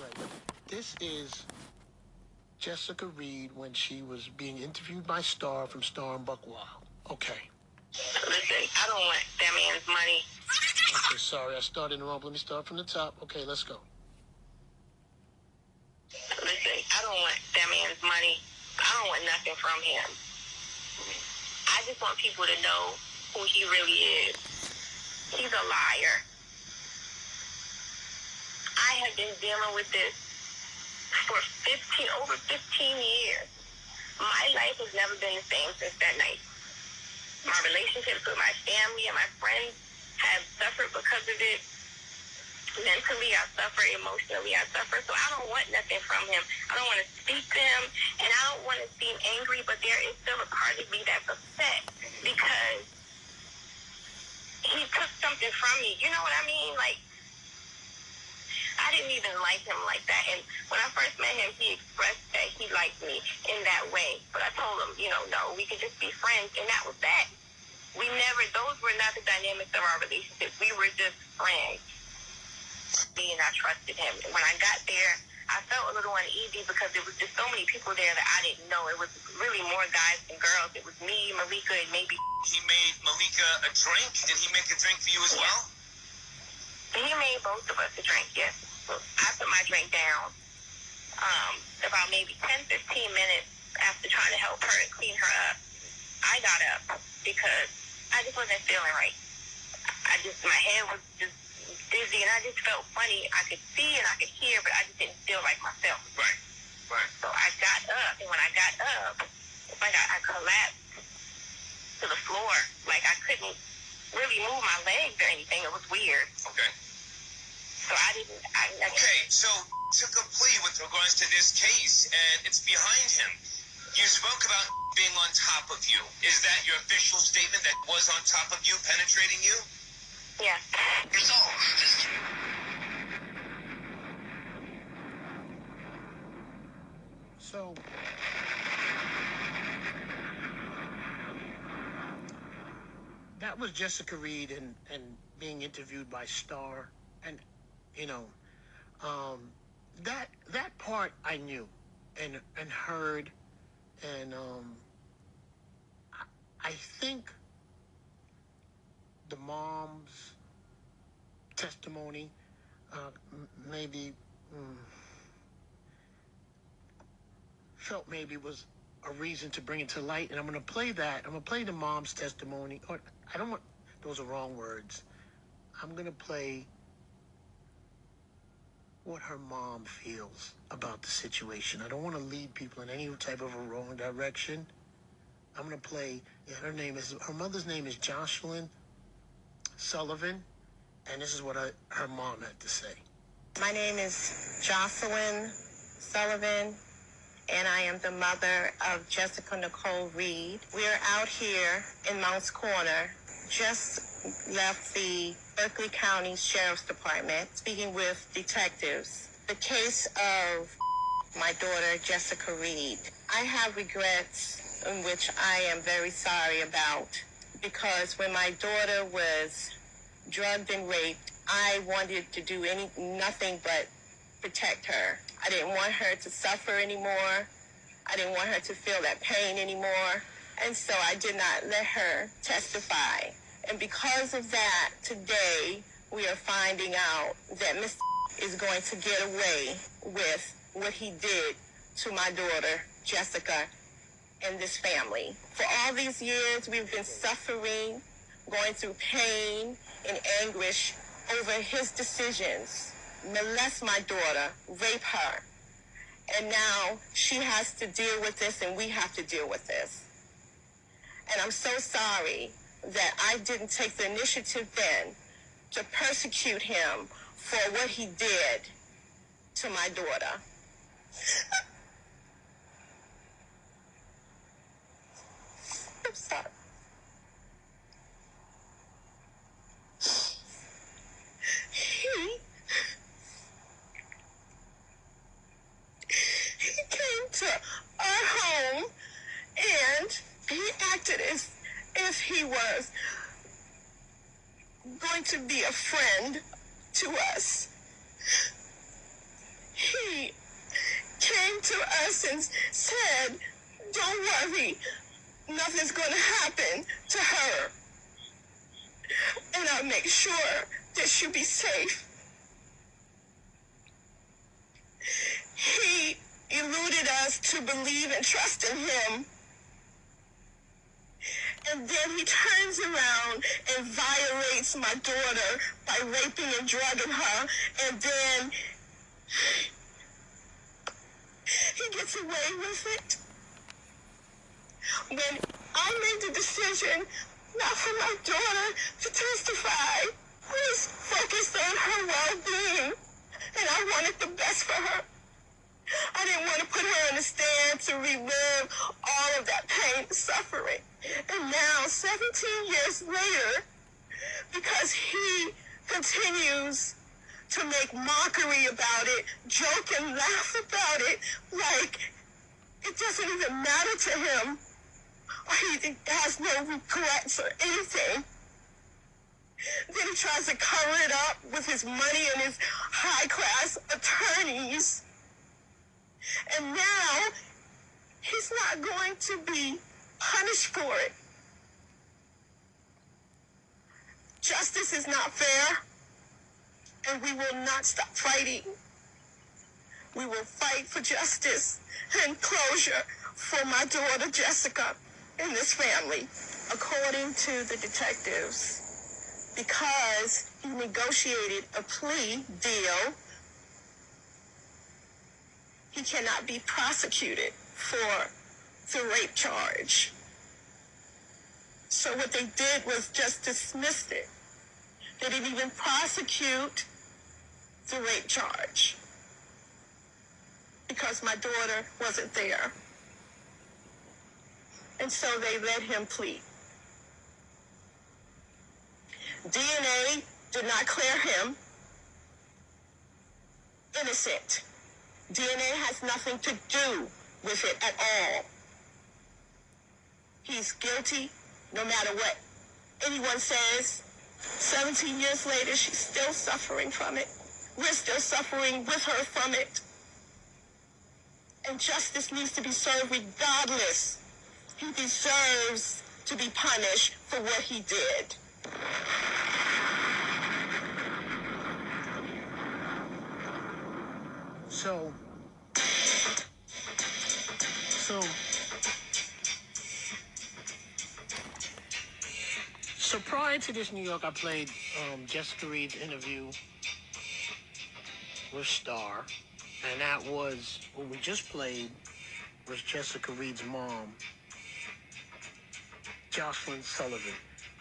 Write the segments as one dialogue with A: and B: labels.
A: right. This is Jessica Reed when she was being interviewed by Star from Star and Buck Wild. Okay.
B: Listen, I don't want that man's money.
A: Okay, sorry, I started wrong. Let me start from the top. Okay, let's go.
B: Listen, I don't want that man's money. I don't want nothing from him. I just want people to know who he really is. He's a liar. I have been dealing with this for over 15 years. My life has never been the same since that night. My relationships with my family and my friends have suffered because of it. Mentally, I suffer. Emotionally, I suffer. So I don't want nothing from him. I don't want to speak to him, and I don't want to seem angry, but there is still a part of me that's upset because he took something from me. You know what I mean? Like, I didn't even like him like that. And when I first met him, he expressed that he liked me in that way. But I told him, no, we could just be friends, and that was that. Those were not the dynamics of our relationship. We were just friends. And I trusted him. And when I got there, I felt a little uneasy because there was just so many people there that I didn't know. It was really more guys than girls. It was me, Malika, and maybe...
C: He made Malika a drink? Did he make a drink for you as well?
B: He made both of us a drink, yes. So I put my drink down about maybe 10, 15 minutes after trying to help her and clean her up. I got up because I just wasn't feeling right. My head was just dizzy, and I just felt funny. I could see and I could hear, but I just didn't feel like myself.
C: Right.
B: So I got up, and when I got up, it's like I collapsed to the floor. Like I couldn't really move my legs or anything. It was weird.
C: Okay.
B: So I didn't...
C: Okay, so took a plea with regards to this case, and it's behind him. You spoke about being on top of you. Is that your official statement, that was on top of you, penetrating you?
B: Yeah.
C: Resolve.
A: So, that was Jessica Reed and being interviewed by Star, and that part I knew and heard, and I think the mom's testimony maybe felt maybe was a reason to bring it to light, and I'm going to play that. I'm going to play the mom's testimony. Or I don't want, those are wrong words. I'm going to play what her mom feels about the situation. I don't want to lead people in any type of a wrong direction. I'm going to play, her mother's name is Jocelyn Sullivan, and this is what her mom had to say.
D: My name is Jocelyn Sullivan, and I am the mother of Jessica Nicole Reed. We're out here in Mounts Corner, just left the Berkeley County Sheriff's Department, speaking with detectives. The case of my daughter, Jessica Reed. I have regrets in which I am very sorry about, because when my daughter was drugged and raped, I wanted to do nothing but protect her. I didn't want her to suffer anymore. I didn't want her to feel that pain anymore. And so I did not let her testify. And because of that, today we are finding out that Mr. is going to get away with what he did to my daughter, Jessica, and this family. For all these years, we've been suffering, going through pain and anguish over his decisions. Molest my daughter, rape her. And now she has to deal with this, and we have to deal with this. And I'm so sorry that I didn't take the initiative then to persecute him for what he did to my daughter. I'm sorry. He came to our home, and he acted as if he was going to be a friend to us. He came to us and said, don't worry, nothing's going to happen to her. And I'll make sure that she'll be safe. He eluded us to believe and trust in him. And then he turns around and violates my daughter by raping and drugging her. And then he gets away with it. When I made the decision not for my daughter to testify, I was focused on her well-being. And I wanted the best for her. I didn't want to put her in a stand to relive all of that pain and suffering. And now, 17 years later, because he continues to make mockery about it, joke and laugh about it, like it doesn't even matter to him, or he has no regrets or anything. Then he tries to cover it up with his money and his high-class attorneys. And now, he's not going to be punished for it. Justice is not fair, and we will not stop fighting. We will fight for justice and closure for my daughter Jessica and this family. According to the detectives, because he negotiated a plea deal, he cannot be prosecuted for the rape charge. So what they did was just dismiss it. They didn't even prosecute the rape charge because my daughter wasn't there. And so they let him plead. DNA did not clear him innocent. DNA has nothing to do with it at all. He's guilty no matter what anyone says. 17 years later, she's still suffering from it. We're still suffering with her from it. And justice needs to be served regardless. He deserves to be punished for what he did.
A: So prior to this New York, I played Jessica Reed's interview with Star, and that was what we just played was Jessica Reed's mom, Jocelyn Sullivan.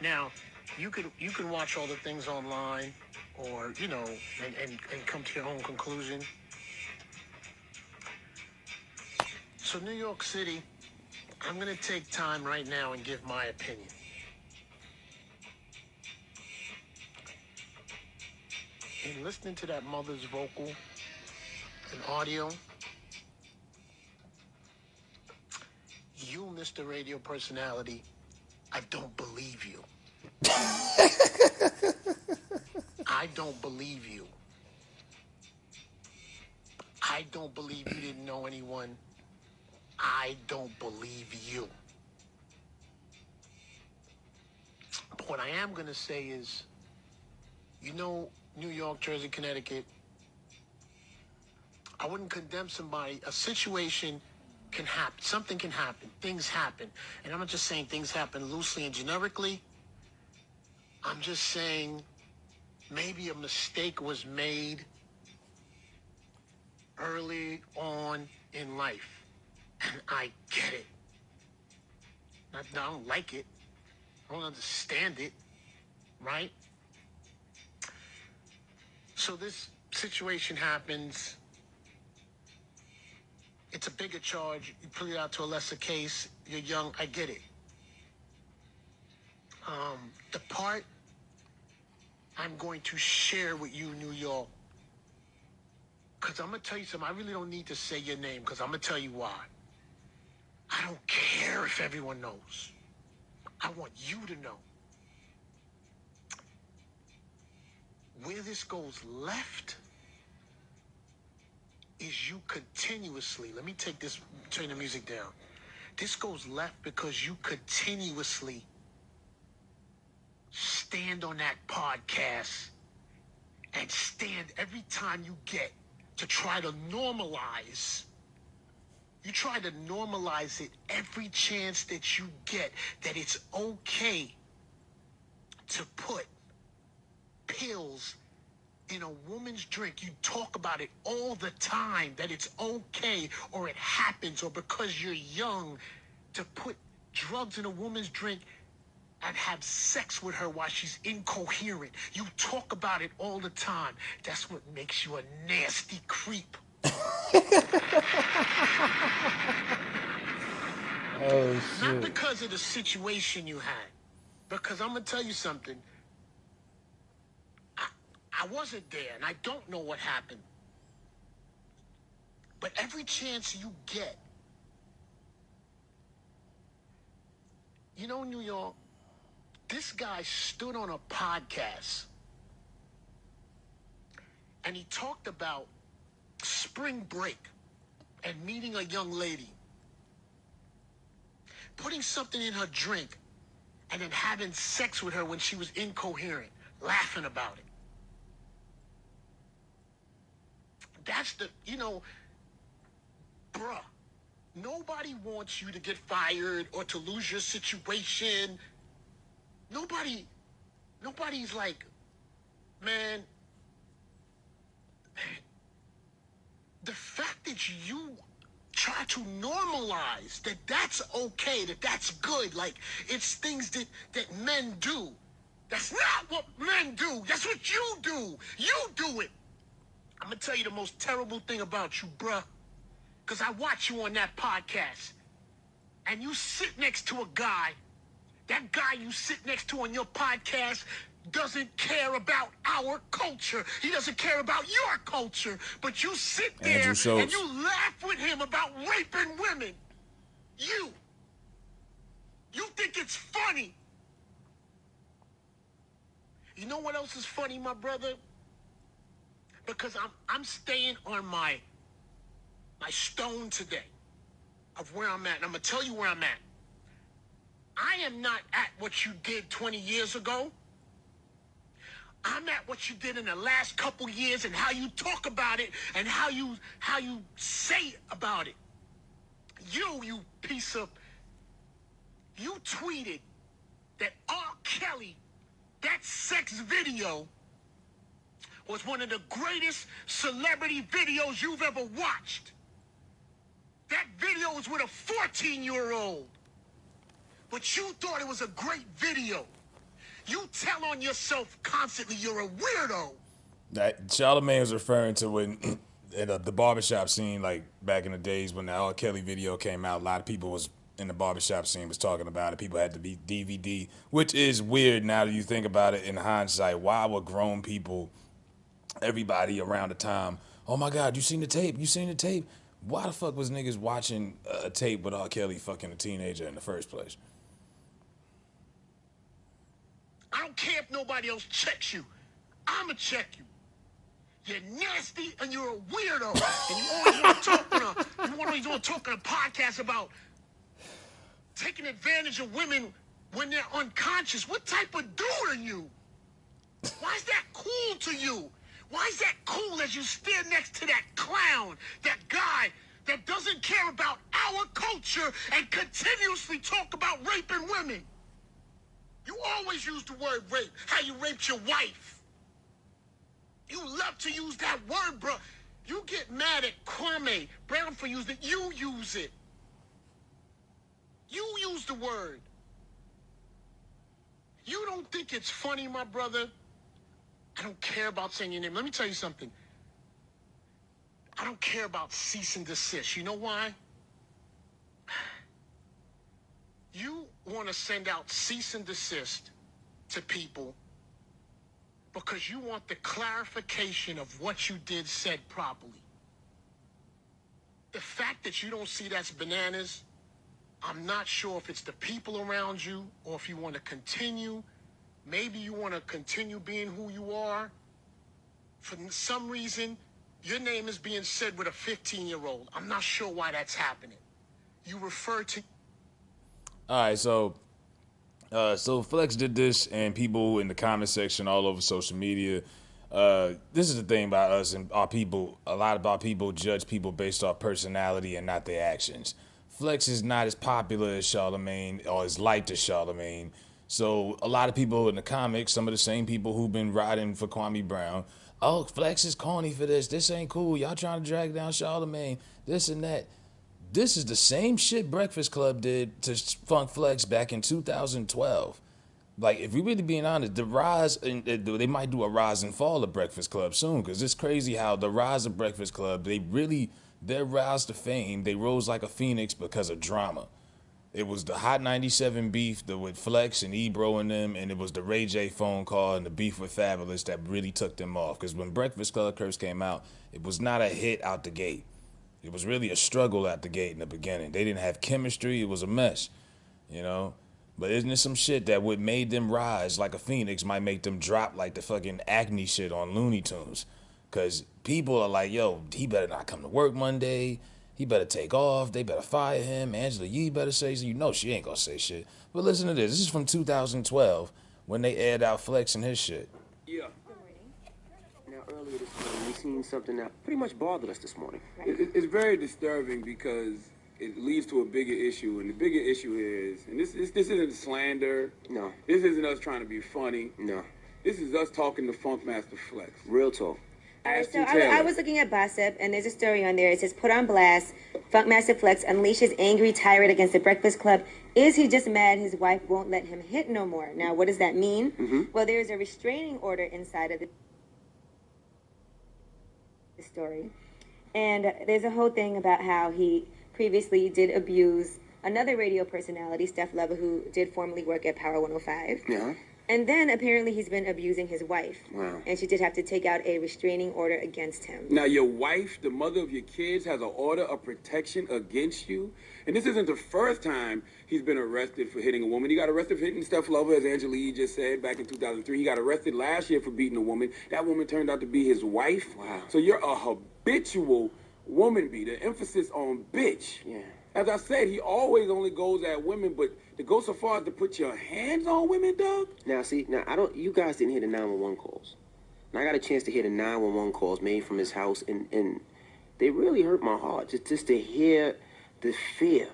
A: Now, you can watch all the things online, or and come to your own conclusion. So New York City, I'm gonna take time right now and give my opinion. In listening to that mother's vocal and audio, you, Mr. Radio Personality, I don't believe you. I don't believe you. I don't believe you didn't know anyone. I don't believe you. But what I am going to say is, New York, Jersey, Connecticut, I wouldn't condemn somebody. A situation can happen. Something can happen. Things happen. And I'm not just saying things happen loosely and generically. I'm just saying maybe a mistake was made early on in life. And I get it. I don't like it. I don't understand it. Right? So this situation happens. It's a bigger charge. You put it out to a lesser case. You're young. I get it. The part I'm going to share with you, New York, because I'm going to tell you something. I really don't need to say your name because I'm going to tell you why. I don't care if everyone knows. I want you to know. Where this goes left is you continuously, let me turn the music down. This goes left because you continuously stand on that podcast and stand every time you get to try to normalize. You try to normalize it every chance that you get, that it's okay to put pills in a woman's drink. You talk about it all the time, that it's okay, or it happens, or because you're young, to put drugs in a woman's drink and have sex with her while she's incoherent. You talk about it all the time. That's what makes you a nasty creep.
E: Oh,
A: Not
E: shit.
A: because of the situation you had. Because I'm going to tell you something. I wasn't there, and I don't know what happened. But every chance you get, you know, New York, this guy stood on a podcast, and he talked about spring break and meeting a young lady, putting something in her drink, and then having sex with her when she was incoherent, laughing about it. That's the, you know, bruh, nobody wants you to get fired or to lose your situation. Nobody's like, man, the fact that you try to normalize that that's okay, that that's good, like it's things that men do. That's not what men do. That's what you do. You do it. I'm gonna tell you the most terrible thing about you, bruh. Because I watch you on that podcast, and you sit next to a guy, that guy you sit next to on your podcast doesn't care about our culture. He doesn't care about your culture. But you sit there and you laugh with him about raping women. You think it's funny. You know what else is funny, my brother? Because I'm staying on my stone today of where I'm at. And I'm going to tell you where I'm at. I am not at what you did 20 years ago. I'm at what you did in the last couple years and how you talk about it and how you say about it. You piece of... You tweeted that R. Kelly, that sex video, was one of the greatest celebrity videos you've ever watched. That video was with a 14-year-old. But you thought it was a great video. You tell on yourself constantly you're a weirdo.
E: That Charlamagne was referring to when in the barbershop scene, like back in the days when the R. Kelly video came out, a lot of people was in the barbershop scene was talking about it. People had to be DVD, which is weird now that you think about it in hindsight. Why would grown people, everybody around the time, oh my God, you seen the tape? You seen the tape? Why the fuck was niggas watching a tape with R. Kelly fucking a teenager in the first place?
A: I don't care if nobody else checks you. I'ma check you. You're nasty and you're a weirdo. And you always want to talk on a podcast about taking advantage of women when they're unconscious. What type of dude are you? Why is that cool to you? Why is that cool as you stand next to that clown, that guy that doesn't care about our culture and continuously talk about raping women? You always use the word rape, how you raped your wife. You love to use that word, bro. You get mad at Kwame Brown for using it. You use it. You use the word. You don't think it's funny, my brother? I don't care about saying your name. Let me tell you something. I don't care about cease and desist. You know why? You want to send out cease and desist to people because you want the clarification of what you did said properly. The fact that you don't see that's bananas, I'm not sure if it's the people around you or if you want to continue. Maybe you want to continue being who you are. For some reason, Your name is being said with a 15-year-old. I'm not sure why that's happening. You refer to...
E: All right, so Flex did this, and people in the comment section all over social media. This is the thing about us and our people. A lot of our people judge people based off personality and not their actions. Flex is not as popular as Charlamagne or as liked as Charlamagne. So a lot of people in the comics, some of the same people who've been riding for Kwame Brown, oh, Flex is corny for this. This ain't cool. Y'all trying to drag down Charlamagne, this and that. This is the same shit Breakfast Club did to Funk Flex back in 2012. Like, if we really being honest, the rise, they might do a rise and fall of Breakfast Club soon, because it's crazy how the rise of Breakfast Club, their rise to fame, they rose like a phoenix because of drama. It was the Hot 97 beef with Flex and Ebro and them, and it was the Ray J phone call and the beef with Fabulous that really took them off. Because when Breakfast Club Curse came out, it was not a hit out the gate. It was really a struggle at the gate in the beginning. They didn't have chemistry. It was a mess, you know? But isn't there some shit that what made them rise like a phoenix might make them drop like the fucking acne shit on Looney Tunes? Because people are like, yo, he better not come to work Monday. He better take off. They better fire him. Angela Yee better say so. You know she ain't gonna say shit. But listen to this. This is from 2012 when they aired out Flex and his shit.
F: Yeah. Now, earlier this morning, we seen something that pretty much bothered us this morning.
G: It's very disturbing because it leads to a bigger issue, and the bigger issue is, and this isn't slander.
F: No.
G: This isn't us trying to be funny.
F: No.
G: This is us talking to Funkmaster Flex.
F: Real talk.
H: All right, so I was looking at Gossip, and there's a story on there. It says, put on blast, Funkmaster Flex unleashes angry tirade against the Breakfast Club. Is he just mad his wife won't let him hit no more? Now, what does that mean?
F: Mm-hmm.
H: Well, there's a restraining order inside of the story. And there's a whole thing about how he previously did abuse another radio personality, Steph Lover, who did formerly work at Power 105.
F: Yeah.
H: And then apparently he's been abusing his wife.
F: Wow.
H: And she did have to take out a restraining order against him.
G: Now, your wife, the mother of your kids, has an order of protection against you. And this isn't the first time he's been arrested for hitting a woman. He got arrested for hitting Steph Lover, as Angela Yee just said, back in 2003. He got arrested last year for beating a woman. That woman turned out to be his wife.
F: Wow.
G: So you're a habitual woman beater. Emphasis on bitch.
F: Yeah.
G: As I said, he always only goes at women, but to go so far as to put your hands on women, dog?
F: Now, see, you guys didn't hear the 911 calls. And I got a chance to hear the 911 calls made from his house, and they really hurt my heart, just to hear the fear.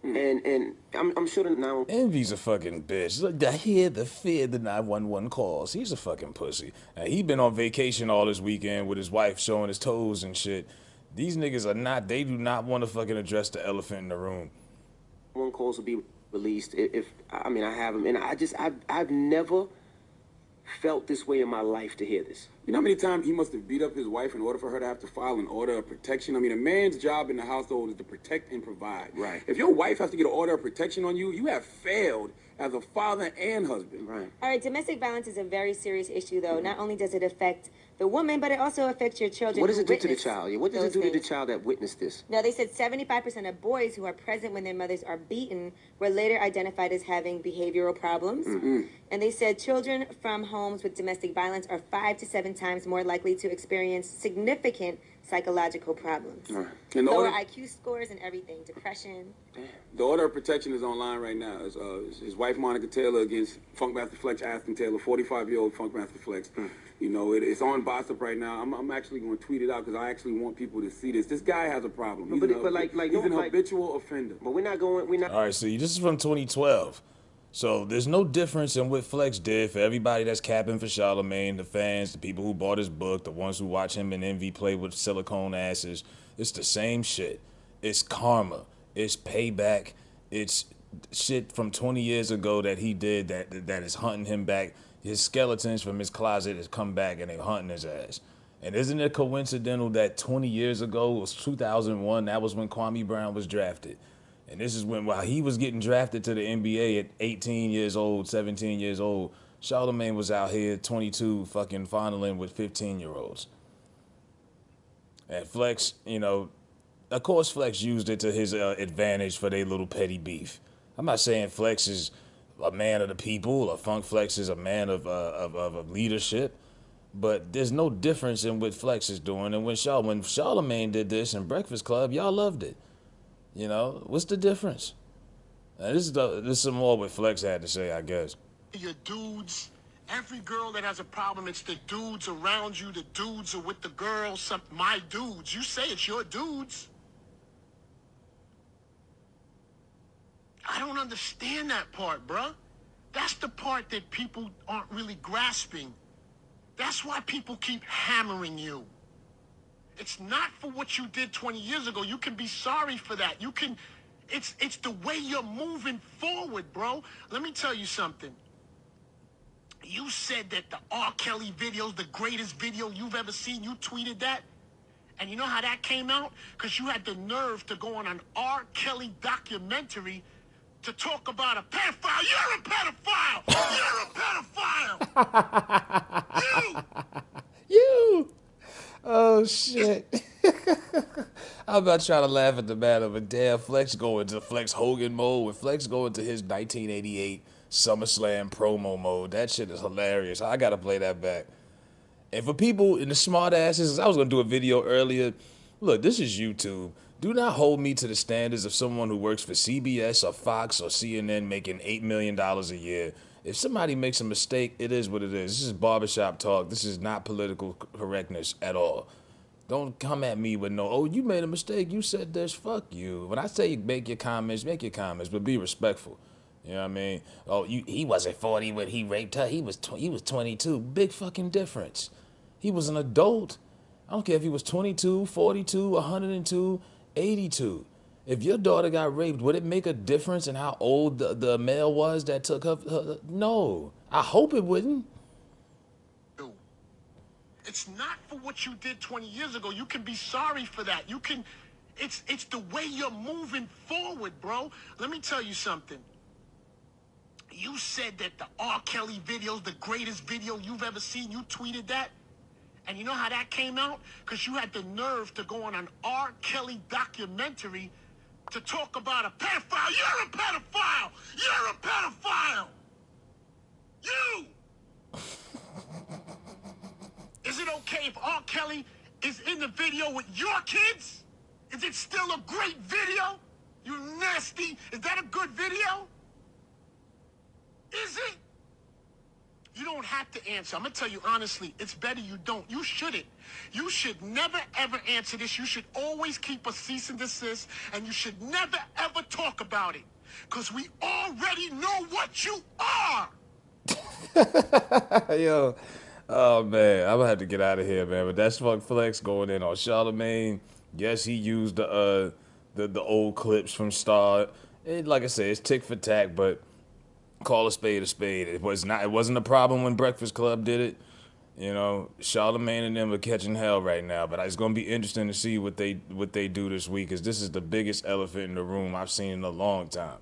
F: And I'm sure the 911...
E: Envy's a fucking bitch. Look, I hear the fear the 911 calls. He's a fucking pussy. And he been on vacation all this weekend with his wife showing his toes and shit. These niggas they do not want to fucking address the elephant in the room.
F: One calls will be released I have them, and I've never felt this way in my life to hear this.
G: You know how many times he must have beat up his wife in order for her to have to file an order of protection? I mean, a man's job in the household is to protect and provide.
F: Right.
G: If your wife has to get an order of protection on you, you have failed as a father and husband.
F: Right.
H: All right, domestic violence is a very serious issue, though. Not only does it affect the woman, but it also affects your children.
F: What does
H: who
F: it do to the
H: witness
F: child? What does it
H: those
F: do to the
H: things.
F: child that witnessed this?
H: No, they said 75% of boys who are present when their mothers are beaten were later identified as having behavioral problems. And they said children from homes with domestic violence are 5 to 7 times more likely to experience significant psychological problems.
G: And the
H: Lower
G: order,
H: IQ scores and everything, depression.
G: the order of protection is online right now. It's his wife, Monica Taylor, against Funkmaster Flex, Aston Taylor, 45-year-old Funkmaster Flex. You know, it's on Gossip right now. I'm actually going to tweet it out because I actually want people to see this. This guy has a problem. He's an habitual offender.
F: But we're not.
E: All right, see, this is from 2012. So there's no difference in what Flex did for everybody that's capping for Charlamagne, the fans, the people who bought his book, the ones who watch him and Envy play with silicone asses. It's the same shit. It's karma. It's payback. It's shit from 20 years ago that he did that is hunting him back. His skeletons from his closet has come back and they're hunting his ass. And isn't it coincidental that 20 years ago, it was 2001, that was when Kwame Brown was drafted. And this is when, while he was getting drafted to the NBA at 18 years old, 17 years old, Charlamagne was out here 22 fucking fondling with 15-year-olds. And Flex, you know, of course Flex used it to his advantage for their little petty beef. I'm not saying Flex is a man of the people or Funk Flex is a man of leadership. But there's no difference in what Flex is doing. And when Charlamagne did this in Breakfast Club, y'all loved it. You know, what's the difference? And this is some more what Flex had to say, I guess.
A: Your dudes, every girl that has a problem, it's the dudes around you. The dudes are with the girls. My dudes. You say it's your dudes. I don't understand that part, bruh. That's the part that people aren't really grasping. That's why people keep hammering you. It's not for what you did 20 years ago. You can be sorry for that. You can, it's the way you're moving forward, bro. Let me tell you something. You said that the R. Kelly video is the greatest video you've ever seen. You tweeted that. And you know how that came out? Because you had the nerve to go on an R. Kelly documentary to talk about a pedophile. You're a pedophile! You're a pedophile!
E: You! Oh, shit. I'm about trying to laugh at the matter, but damn, Flex going to Flex Hogan mode. When Flex going to his 1988 SummerSlam promo mode, that shit is hilarious. I gotta play that back. And for people in the smart asses, I was gonna do a video earlier. Look, this is YouTube. Do not hold me to the standards of someone who works for CBS or Fox or CNN making $8 million a year. If somebody makes a mistake, it is what it is. This is barbershop talk. This is not political correctness at all. Don't come at me with no, oh, you made a mistake. You said this. Fuck you. When I say make your comments, but be respectful. You know what I mean? Oh, he wasn't 40 when he raped her. He was 22. Big fucking difference. He was an adult. I don't care if he was 22, 42, 102, 82. If your daughter got raped, would it make a difference in how old the male was that took her? No. I hope it wouldn't.
A: It's not for what you did 20 years ago. You can be sorry for that. You can, it's the way you're moving forward, bro. Let me tell you something. You said that the R. Kelly video is the greatest video you've ever seen. You tweeted that. And you know how that came out? Because you had the nerve to go on an R. Kelly documentary to talk about a pedophile. You're a pedophile! You're a pedophile! You! Is it okay if R. Kelly is in the video with your kids? Is it still a great video? You nasty. Is that a good video? Is it? You don't have to answer. I'm going to tell you honestly, it's better you don't. You shouldn't. You should never, ever answer this. You should always keep a cease and desist, and you should never, ever talk about it. Because we already know what you are.
E: Yo, oh, man, I'm going to have to get out of here, man. But that's Flex going in on Charlamagne. Yes, he used the old clips from Star. Like I said, it's tick for tack, but call a spade a spade. It wasn't a problem when Breakfast Club did it. You know, Charlamagne and them are catching hell right now. But it's gonna be interesting to see what they do this week, because this is the biggest elephant in the room I've seen in a long time.